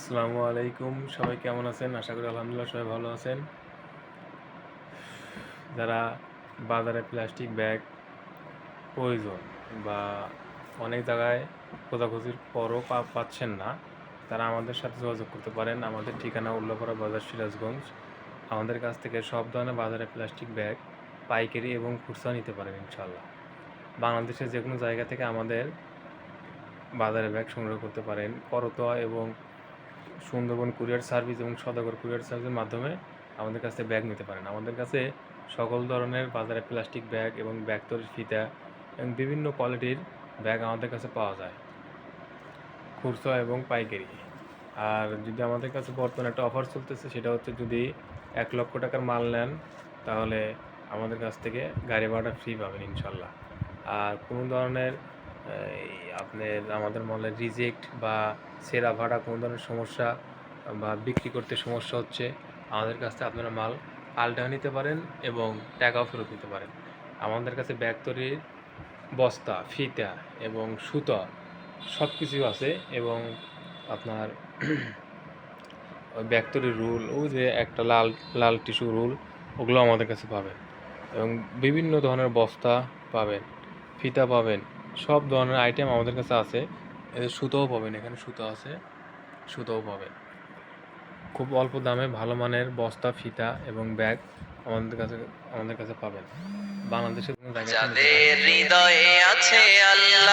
আসসালামু আলাইকুম। সবাই কেমন আছেন? আশা করি আলহামদুলিল্লাহ সবাই ভালো আছেন। যারা বাজারে প্লাস্টিক ব্যাগ প্রয়োজন বা অনেক জায়গায় খোঁজাখুঁজির পরও পাচ্ছেন না, তারা আমাদের সাথে যোগাযোগ করতে পারেন। আমাদের ঠিকানা উল্লাপাড়া বাজার, সিরাজগঞ্জ। আমাদের কাছ থেকে সব ধরনের বাজারে প্লাস্টিক ব্যাগ পাইকারি এবং খুচরা নিতে পারেন ইনশাআল্লাহ। বাংলাদেশের যে কোনো জায়গা থেকে আমাদের বাজারে ব্যাগ সংগ্রহ করতে পারেন। করতোয়া এবং সুন্দরবন কুরিয়ার সার্ভিস এবং সওদাগর কুরিয়ার সার্ভিসের মাধ্যমে আমাদের কাছ থেকে ব্যাগ নিতে পারেন। আমাদের কাছে সকল ধরনের বাজারে প্লাস্টিক ব্যাগ এবং ব্যাগ তৈরির ফিতা এবং বিভিন্ন কোয়ালিটির ব্যাগ আমাদের কাছে পাওয়া যায়, খুচরা এবং পাইকারি। আর যদি আমাদের কাছে বর্তমানে একটা অফার চলতেছে, সেটা হচ্ছে যদি 1,00,000 টাকার মাল নেন তাহলে আমাদের কাছ থেকে গাড়ি ভাড়া ফ্রি পাবেন ইনশাল্লাহ। আর কোনো ধরনের আপনার আমাদের মলের রিজেক্ট বা ছেঁড়া ফাটা কোনো ধরনের সমস্যা বা বিক্রি করতে সমস্যা হচ্ছে, আমাদের কাছ থেকে আপনারা মাল পাল্টাও নিতে পারেন এবং টাকাও ফেরত নিতে পারেন। আমাদের কাছে ব্যাগ তৈরির বস্তা, ফিতা এবং সুতা সব কিছুই আছে এবং আপনার ওই ব্যাগ তৈরির রুল, ওই যে একটা লাল লাল টিস্যু রুল, ওগুলো আমাদের কাছে পাবেন এবং বিভিন্ন ধরনের বস্তা পাবেন, ফিতা পাবেন, সব ধরনের আইটেম আমাদের কাছে আছে। এদের সুতোও পাবেন, এখানে সুতো আছে, সুতোও পাবেন। খুব অল্প দামে ভালো মানের বস্তা, ফিতা এবং ব্যাগ আমাদের কাছে পাবেন। বাংলাদেশের কোনো জায়গা থেকে নিতে পারেন।